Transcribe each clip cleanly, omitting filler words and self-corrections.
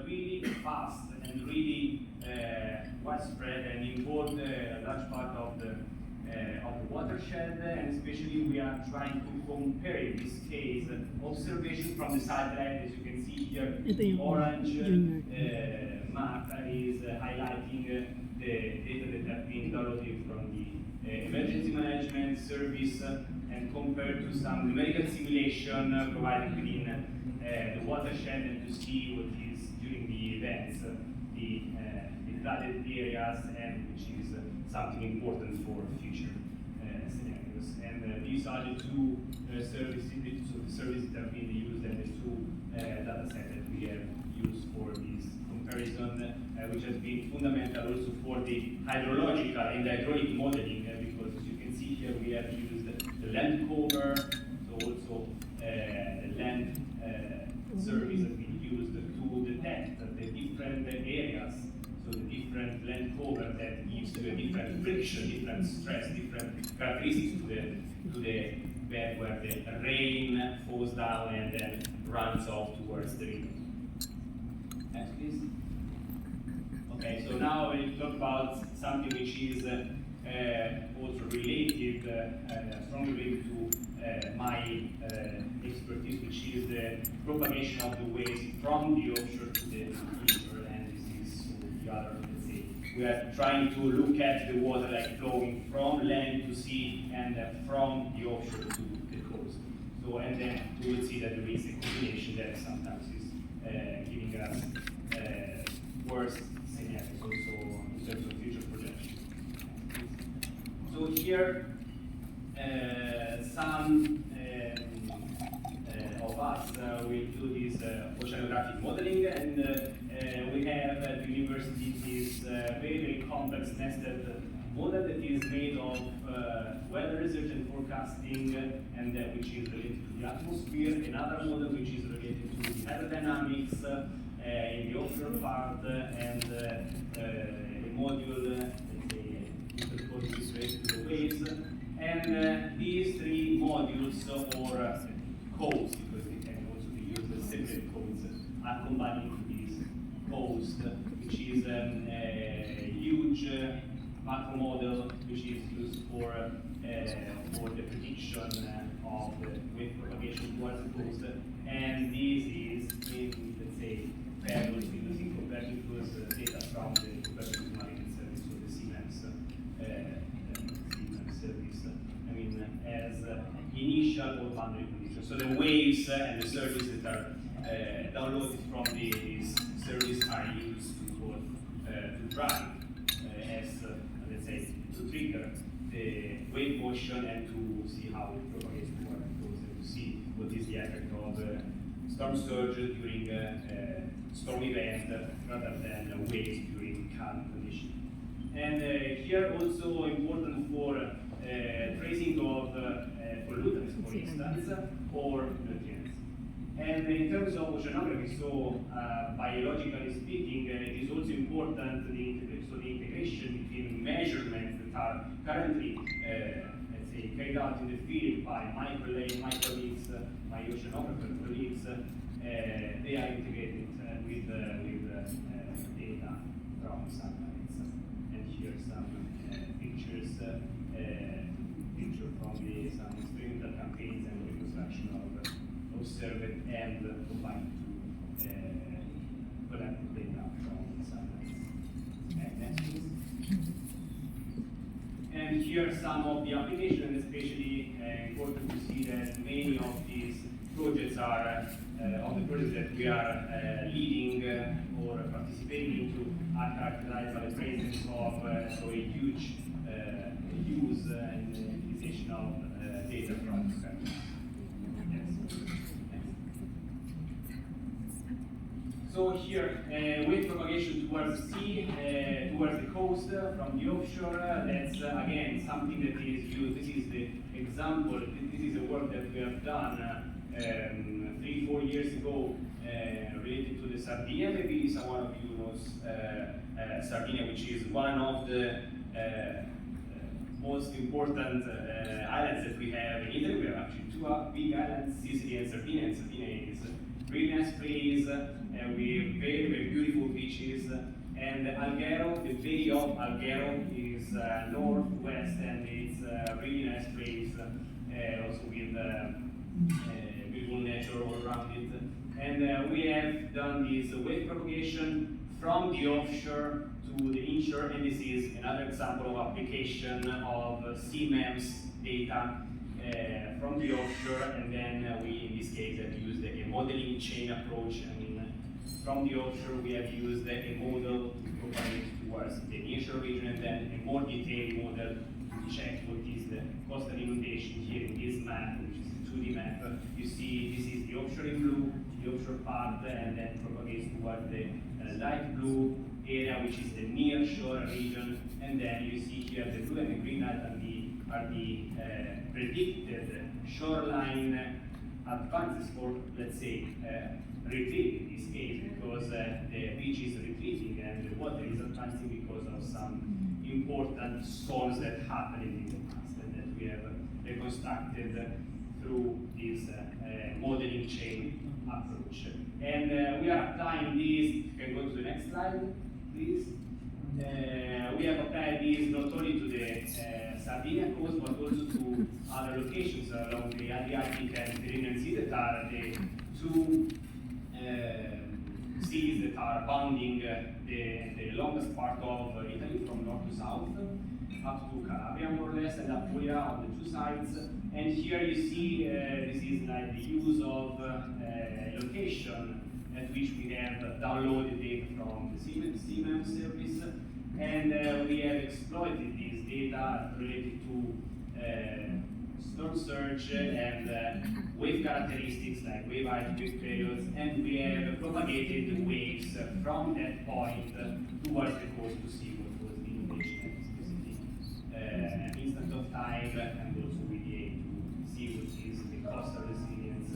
really fast and really widespread and involved a large part of the watershed, and especially we are trying to compare in this case observation from the satellite. As you can see here, the orange map is highlighting the data that have been downloaded from the emergency management service and compared to some numerical simulation provided within the watershed, and to see what is during the events, the flooded areas, and which is something important for future scenarios. And these are the two services that have been used, and the two data sets that we have used for this comparison, which has been fundamental also for the hydrological and hydraulic modeling, because as you can see here we have used the land cover, so also the land service has been used to detect the different areas, so the different land cover that gives you a different friction, different stress, different characteristics to the bed where the rain falls down and then runs off towards the river. Next, please. Okay, so now we'll talk about something which is also related, strongly related to my expertise, which is the propagation of the waves from the offshore to the inshore, and this is the other, let's say, we are trying to look at the water like flowing from land to sea and from the offshore to the coast. So, and then we will see that there is a combination that sometimes is giving us worse scenarios also in terms of future projections. So here, some of us will do this oceanographic modeling, and we have at the university this very, very complex nested model that is made of weather research and forecasting, and which is related to the atmosphere, another model which is related to the hydrodynamics in the offshore part, and a module, let's say, is related to the waves. And these three modules, or codes, because they can also be used as separate codes, are combined into this coast, which is a huge macro model which is used for the prediction of the wave propagation towards the coast. And this is in, let's say, paired with using Copernicus data from the Copernicus Marine Service, so the Siemens service. I mean, as initial or boundary conditions. So the waves and the services that are downloaded from this service are used to drive as, let's say, to trigger the wave motion and to see how it propagates towards the coast, and to see what is the effect of storm surge during storm event rather than waves during calm conditions. And here also important for tracing of pollutants, for instance, or nutrients. And in terms of oceanography, so biologically speaking, it is also important the integration between measurements that are currently, let's say, carried out in the field by my colleagues, my oceanographer colleagues. They are integrated with data from satellites. And here some pictures from some experimental campaigns and reconstruction of observed and combined to collect data from satellites. And next, please. And here are some of the applications, especially important to see that many of these projects are of the projects that we are leading or participating into are characterized by the presence of so a huge use and utilization of data from Copernicus. Yes. So here, wave propagation towards the sea, towards the coast, from the offshore. That's again something that is used. This is the example. This is the work that we have done 3-4 years ago related to the Sardinia. Maybe someone of you knows Sardinia, which is one of the most important islands that we have in Italy. We have actually two big islands, Sicily and Sardinia. And Sardinia is really nice place with very, very beautiful beaches. And Alghero, the bay of Alghero is northwest, and it's a really nice place, also with beautiful nature all around it. And we have done this wave propagation from the offshore to the inshore, and this is another example of application of CMEMS data from the offshore, and then we, in this case, have used a modeling chain approach. I mean, from the offshore, we have used a model to propagate towards the nearshore region, and then a more detailed model to check what is the coastal inundation here in this map, which is the 2D map. You see, this is the offshore in blue, the offshore part, and then propagates towards the light blue area, which is the nearshore region, and then you see here the blue and the green are the predicted shoreline advances, or let's say retreat in this case, because the beach is retreating and the water is advancing because of some important storms that happened in the past and that we have reconstructed through this modeling chain approach. And we are applying this. You can go to the next slide, please. We have applied this not only to the Sardinia coast, but also to other locations along the Adriatic and Mediterranean Sea that are the two seas that are bounding the longest part of Italy from north to south, up to Calabria more or less, and Apulia on the two sides. And here you see this is like the use of location at which we have downloaded data from the CMEM service, and we have exploited this data related to storm surge and wave characteristics like wave height, wave periods, and we have propagated the waves from that point towards the coast to see what was the inundation at specific instant of time, and also with the aim to see what is the coastal resilience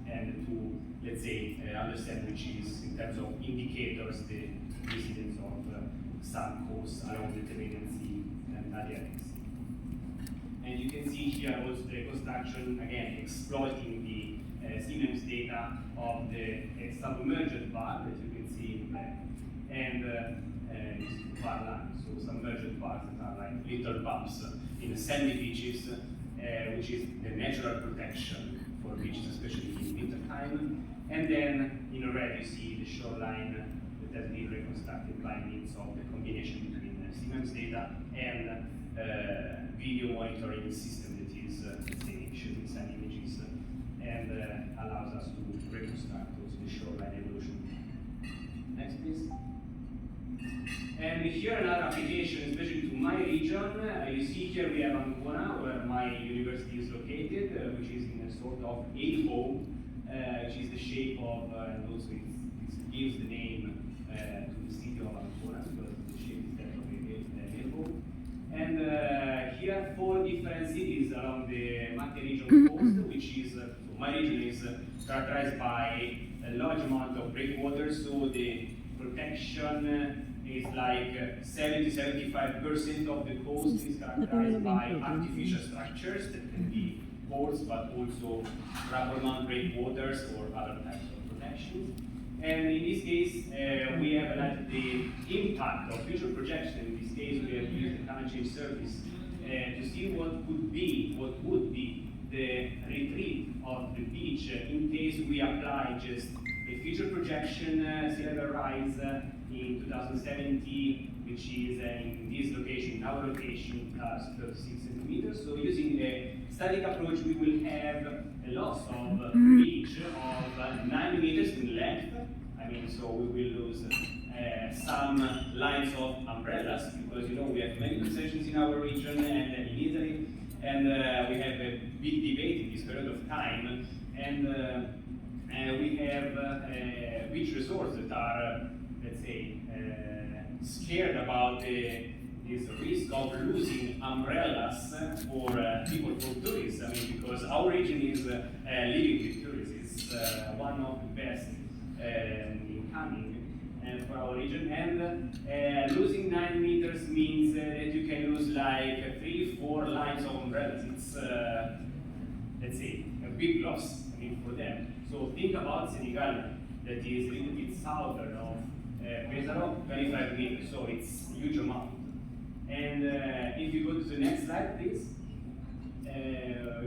and to, let's say, understand which is, in terms of indicators, the resilience of some coasts along the Mediterranean Sea and Adriatic Sea. And you can see here also the reconstruction, again, exploiting the CMEMS data of the submerged bar that you can see in the back, and bar line, so submerged bars that are like little bumps in sandy beaches, which is the natural protection for beaches, especially in winter time. And then in red you see the shoreline that has been reconstructed by means of the combination between CMEMS data and video monitoring system that is, let's say, shooting some images and allows us to reconstruct also the shoreline evolution. Next, please. And here another application, especially to my region. You see here we have Ancona, where my university is located, which is in a sort of A-O, which is the shape of, and also it gives the name to the city of Ancona, because the shape is that of a A-O. And here 4 different cities along the Macchia region coast, which is, so my region is characterized by a large amount of breakwaters, so the protection is like 70-75% of the coast is characterized by artificial structures that can be ports, but also rubber mount breakwaters or other types of protections. And in this case, we have like the impact of future projection. In this case, we have used the climate change service to see what would be the retreat of the beach in case we apply just a future projection sea level rise in 2070, which is in this location, in our location, plus 36 centimeters. So using the static approach, we will have a loss of beach of 9 meters in length. I mean, so we will lose some lines of umbrellas, because you know we have many concessions in our region and in Italy, and we have a big debate in this period of time, and we have beach resorts that are, let's say, scared about this risk of losing umbrellas for people, for tourists. I mean, because our region is living with tourists. It's one of the best incoming for our region, and losing 9 meters means that you can lose like 3-4 lines of umbrellas. It's let's say a big loss, I mean, for them. So think about Senegal, that is a little bit southern of Pesaro, 25 meters, so it's a huge amount. And if you go to the next slide, please.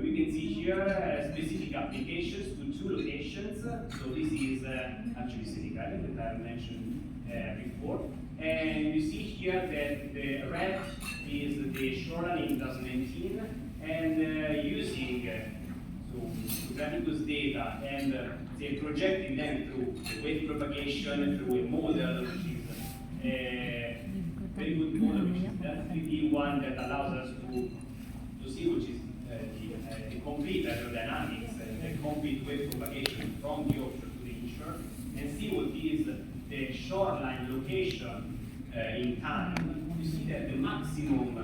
We can see here specific applications to two locations. So this is actually Senegal that I mentioned before. And you see here that the red is the shoreline in 2019, and using Copernicus data and they projecting them through the wave propagation through a model which is a very good model, which is that 3D one that allows us to see which is the complete aerodynamics and the complete wave propagation from the offshore to the inshore, and see what is the shoreline location in time. You see that the maximum,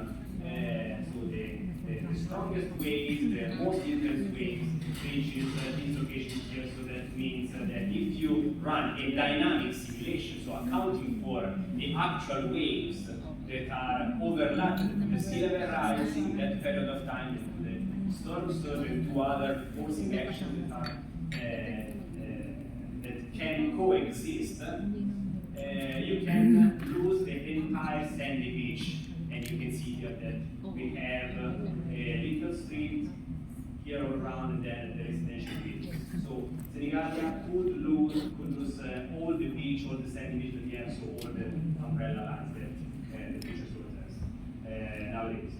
so the strongest waves, the most intense waves, reaches this location here. So that means that if you run a dynamic simulation, so accounting for the actual waves that are overlapping with the sea level rise in that period of time, and the storm surge and two other forcing actions that are that can coexist, you can lose the entire sandy beach. And you can see here that we have a little street here all around, and then the residential beach. So Senegalia could lose all the beach, all the sandy beach that we have, so all the umbrella lines that the beaches has nowadays.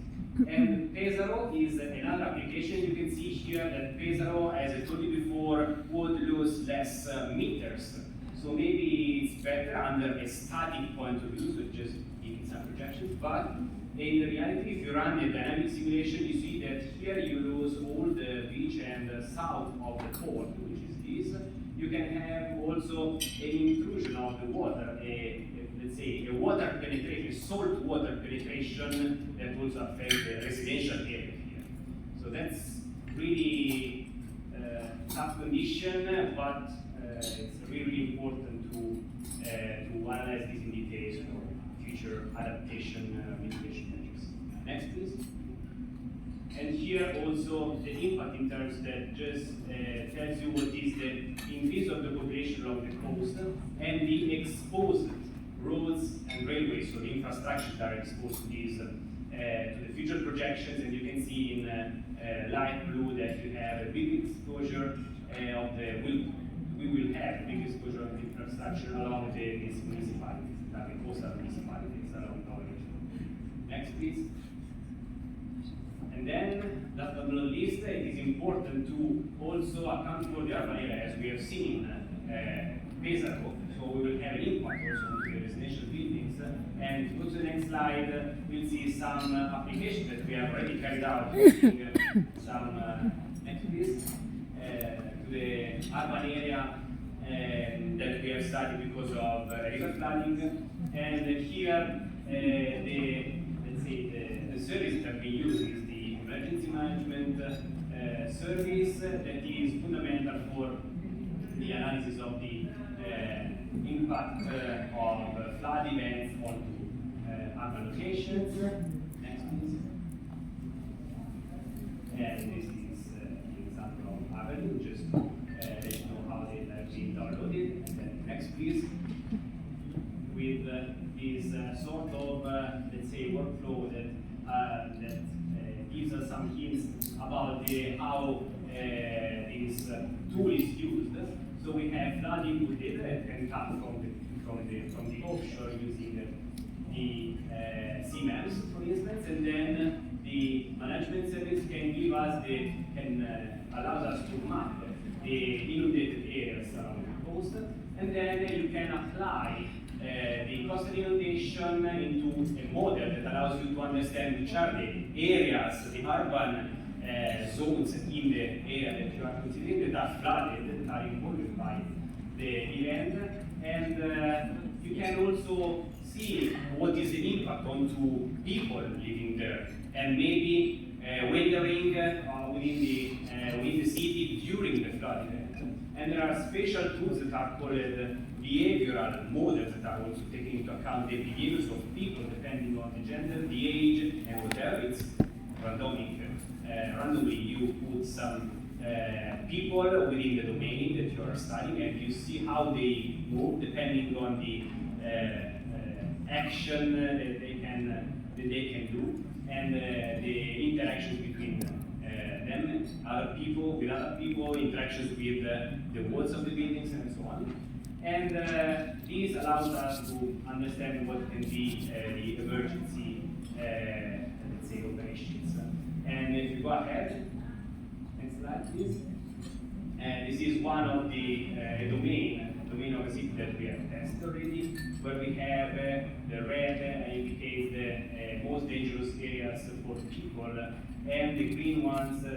And Pesaro is another application. You can see here that Pesaro, as I told you before, would lose less meters. So maybe it's better under a static point of view, so just giving some projections. But in reality, if you run a dynamic simulation, you see that here you lose all the beach and south of the port, which is this. You can have also an intrusion of the water, let's say a water penetration, salt water penetration that also affects the residential area here. So that's really tough condition, but it's really important to analyze this in detail for future adaptation mitigation measures. Next, please. And here also the impact in terms that just tells you what is the increase of the population of the coast and the exposed roads and railways, so the infrastructures that are exposed to these to the future projections. And you can see in light blue that you have a big exposure of the we will have a big exposure of the infrastructure along these municipalities, the coastal municipalities along our region. Next, please. And then, last but not least, it is important to also account for the urban area, as we have seen Pesaro. So we will have an impact also on the residential buildings. And to go to the next slide, we'll see some applications that we have already carried out using some next please, to the urban area that we have studied because of river flooding. And here, the service that we use is the emergency management service that is fundamental for the analysis of the impact of flood events onto urban locations. Next, please. And this is an example of Avenue, just to let you know how they have been downloaded. And then next, please. With this sort of, let's say, workflow that gives us some hints about how this tool is used. So we have flood input data that can come from the offshore using the CMAPs, for instance, and then the management service can give us allows us to map the inundated areas around the coast, and then you can apply the coastal inundation into a model that allows you to understand which are the areas, the urban zones in the area that you are considering that are flooded, that are involved by the event, and you can also see what is the impact onto people living there, and maybe weathering within the city during the flood event. And there are special tools that are called behavioral models that are also taking into account the behaviors of people depending on the gender, the age, and whatever. It's randomly you put some people within the domain that you are studying, and you see how they move depending on the action that they can do, and the interactions between them, other people, with other people, interactions with the walls of the buildings, and so on. And this allows us to understand what can be the emergency, let's say, operations. And if you go ahead, next slide, please. This is one of the domain of a city that we have tested already, where we have the red indicate the most dangerous areas for people, and the green ones, so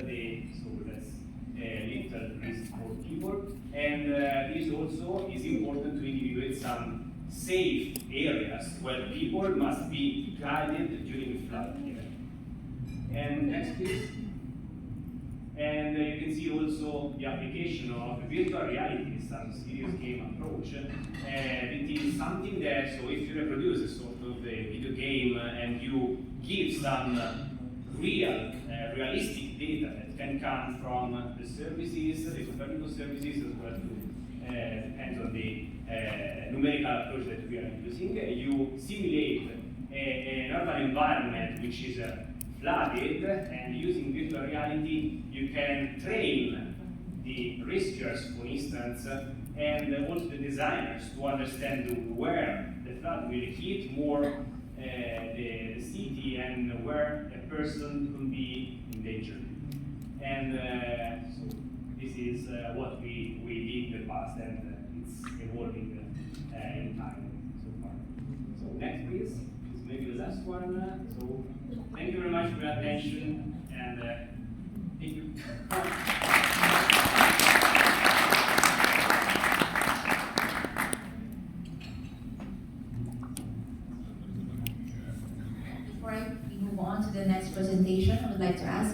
that's little risk for people. And this also is important to individuate some safe areas where people must be guided during flood event. And next, please. And you can see also the application of virtual reality, some serious game approach. It is something that, so if you reproduce a sort of a video game and you give some realistic data that can come from the services, the Copernicus services, as well depends on the numerical approach that we are using. You simulate an urban environment which is flooded, and using virtual reality, you can train the riskers, for instance, and also the designers to understand where the flood will hit more the city and where a person could be in danger. And so this is what we did in the past, and it's evolving in time so far. So next, please. This may be the last one. So thank you very much for your attention, and thank you. Before we move on to the next presentation, I would like to ask